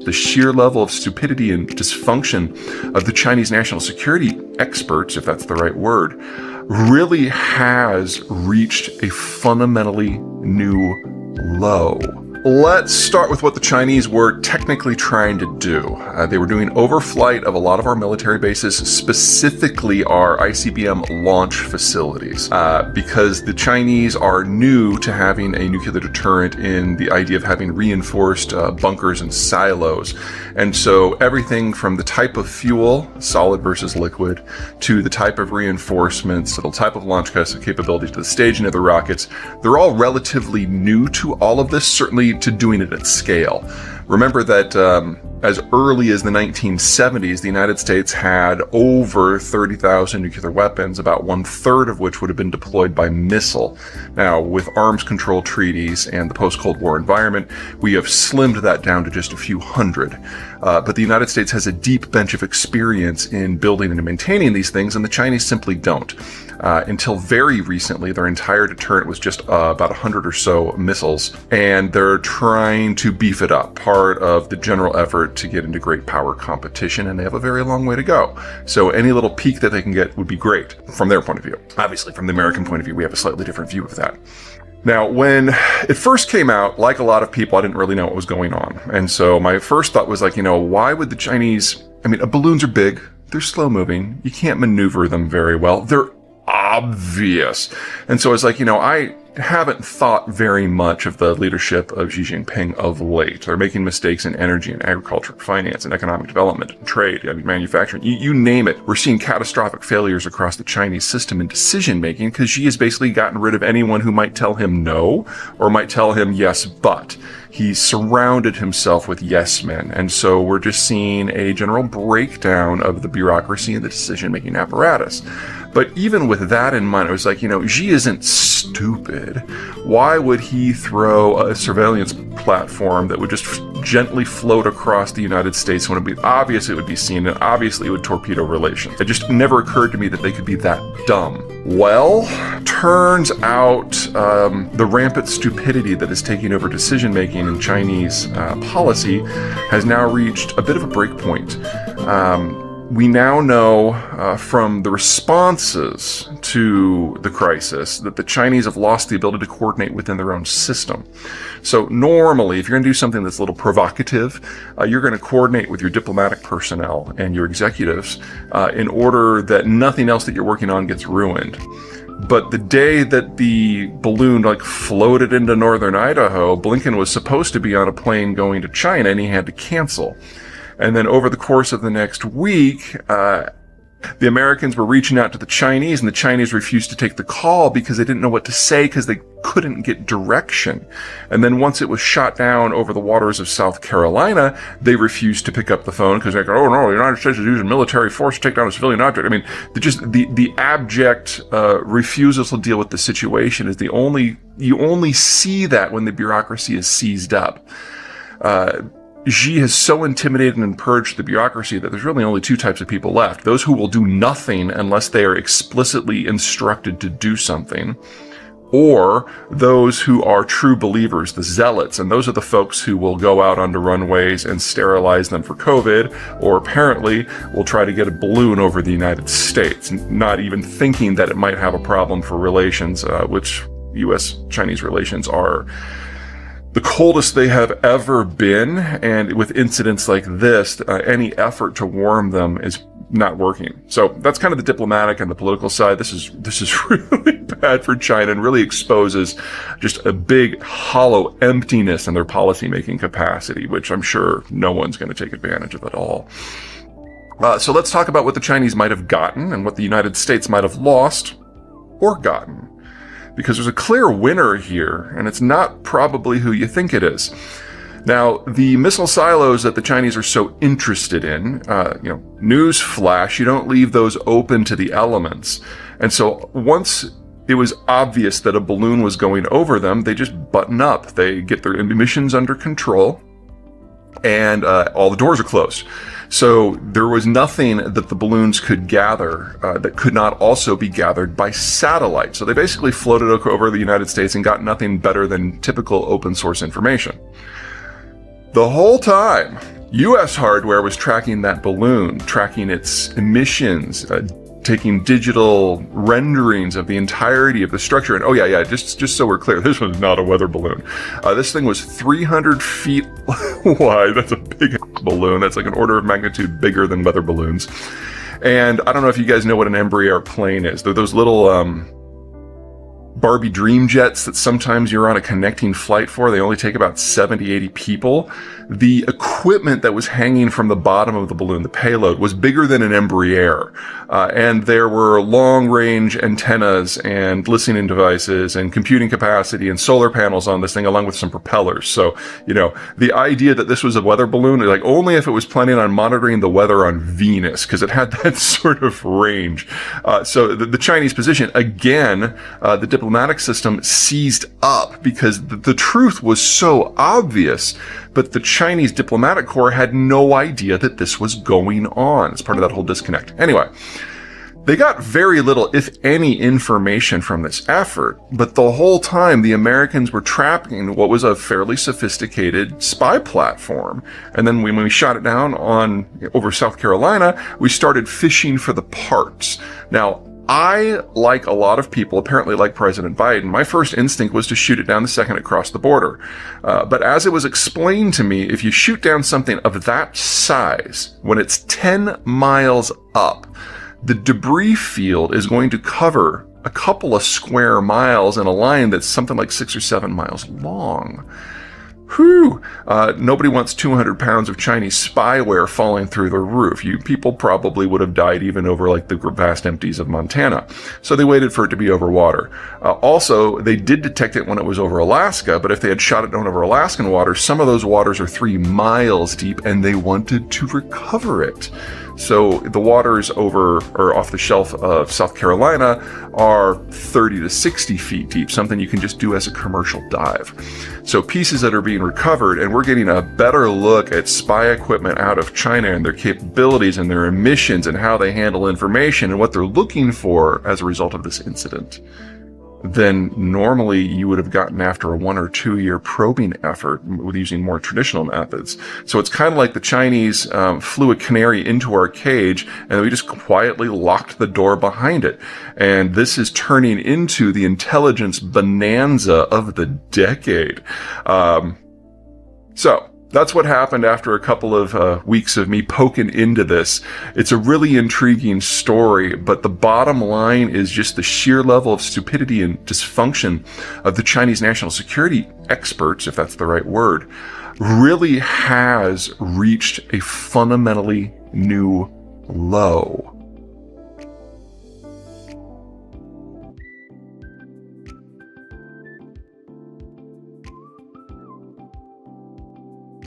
the sheer level of stupidity and dysfunction of the Chinese national security experts, if that's the right word, really has reached a fundamentally new low. Let's start with what the Chinese were technically trying to do. They were doing overflight of a lot of our military bases, specifically our ICBM launch facilities, because the Chinese are new to having a nuclear deterrent in the idea of having reinforced bunkers and silos. And so everything from the type of fuel, solid versus liquid, to the type of reinforcements, to the type of launch capability, to the staging of the rockets, they're all relatively new to all of this, certainly to doing it at scale. Remember that as early as the 1970s, the United States had over 30,000 nuclear weapons, about 1/3 of which would have been deployed by missile. Now, with arms control treaties and the post-Cold War environment, we have slimmed that down to just a few hundred. But the United States has a deep bench of experience in building and maintaining these things, and the Chinese simply don't. Until very recently, their entire deterrent was just about 100 or so missiles, and they're trying to beef it up, part of the general effort to get into great power competition, and they have a very long way to go. So any little peak that they can get would be great from their point of view. Obviously, from the American point of view, we have a slightly different view of that. Now, when it first came out, like a lot of people, I didn't really know what was going on. And so my first thought was like, why would the Chinese, balloons are big, they're slow moving, you can't maneuver them very well, they're obvious. And so I was like, I haven't thought very much of the leadership of Xi Jinping of late. They're making mistakes in energy and agriculture, finance and economic development, and trade, manufacturing, you name it. We're seeing catastrophic failures across the Chinese system in decision making because Xi has basically gotten rid of anyone who might tell him no or might tell him yes, but. He's surrounded himself with yes men. And so we're just seeing a general breakdown of the bureaucracy and the decision-making apparatus. But even with that in mind, I was like, Xi isn't stupid. Why would he throw a surveillance platform that would just gently float across the United States when it would be obvious it would be seen, and obviously it would torpedo relations? It just never occurred to me that they could be that dumb. Well, turns out the rampant stupidity that is taking over decision-making in Chinese policy has now reached a bit of a breakpoint. We now know from the responses to the crisis that the Chinese have lost the ability to coordinate within their own system. So normally, if you're going to do something that's a little provocative, you're going to coordinate with your diplomatic personnel and your executives in order that nothing else that you're working on gets ruined. But the day that the balloon floated into northern Idaho, Blinken was supposed to be on a plane going to China, and he had to cancel. And then over the course of the next week, the Americans were reaching out to the Chinese, and the Chinese refused to take the call because they didn't know what to say because they couldn't get direction. And then once it was shot down over the waters of South Carolina, they refused to pick up the phone because they're like, oh no, the United States is using military force to take down a civilian object. The abject refusal to deal with the situation is you only see that when the bureaucracy is seized up. Xi has so intimidated and purged the bureaucracy that there's really only two types of people left. Those who will do nothing unless they are explicitly instructed to do something, or those who are true believers, the zealots, and those are the folks who will go out onto runways and sterilize them for COVID, or apparently will try to get a balloon over the United States, not even thinking that it might have a problem for relations, which U.S.-Chinese relations are the coldest they have ever been, and with incidents like this, any effort to warm them is not working. So that's kind of the diplomatic and the political side. This is really bad for China and really exposes just a big hollow emptiness in their policymaking capacity, which I'm sure no one's going to take advantage of at all. So let's talk about what the Chinese might have gotten and what the United States might have lost or gotten. Because there's a clear winner here, and it's not probably who you think it is. Now, the missile silos that the Chinese are so interested in, news flash, you don't leave those open to the elements. And so once it was obvious that a balloon was going over them, they just button up. They get their emissions under control, and all the doors are closed. So there was nothing that the balloons could gather that could not also be gathered by satellite. So they basically floated over the United States and got nothing better than typical open source information. The whole time, US hardware was tracking that balloon, tracking its emissions, taking digital renderings of the entirety of the structure. And oh yeah, just so we're clear, this was not a weather balloon. This thing was 300 feet wide. That's a big balloon. That's like an order of magnitude bigger than weather balloons. And I don't know if you guys know what an Embraer plane is. They're those little Barbie dream jets that sometimes you're on a connecting flight for. They only take about 70, 80 people. The equipment that was hanging from the bottom of the balloon, the payload, was bigger than an Embraer. And there were long-range antennas and listening devices and computing capacity and solar panels on this thing, along with some propellers. So, the idea that this was a weather balloon, like only if it was planning on monitoring the weather on Venus, because it had that sort of range. So the Chinese position, again, the diplomatic system seized up because the truth was so obvious, but the Chinese diplomatic corps had no idea that this was going on. It's part of that whole disconnect. Anyway, they got very little, if any, information from this effort, but the whole time the Americans were tracking what was a fairly sophisticated spy platform. And then when we shot it down over South Carolina, we started fishing for the parts. Now, I, like a lot of people, apparently like President Biden, my first instinct was to shoot it down the second it crossed the border. But as it was explained to me, if you shoot down something of that size, when it's 10 miles up, the debris field is going to cover a couple of square miles in a line that's something like 6 or 7 miles long. Whew! Nobody wants 200 pounds of Chinese spyware falling through the roof. You people probably would have died even over like the vast empties of Montana. So they waited for it to be over water. Also, they did detect it when it was over Alaska, but if they had shot it down over Alaskan waters, some of those waters are 3 miles deep and they wanted to recover it. So the waters over or off the shelf of South Carolina are 30 to 60 feet deep, something you can just do as a commercial dive. So pieces that are being recovered, and we're getting a better look at spy equipment out of China and their capabilities and their emissions and how they handle information and what they're looking for as a result of this incident than normally you would have gotten after a 1 or 2 year probing effort with using more traditional methods. So it's kind of like the Chinese flew a canary into our cage and we just quietly locked the door behind it. And this is turning into the intelligence bonanza of the decade. So that's what happened after a couple of weeks of me poking into this. It's a really intriguing story, but the bottom line is just the sheer level of stupidity and dysfunction of the Chinese national security experts, if that's the right word, really has reached a fundamentally new low.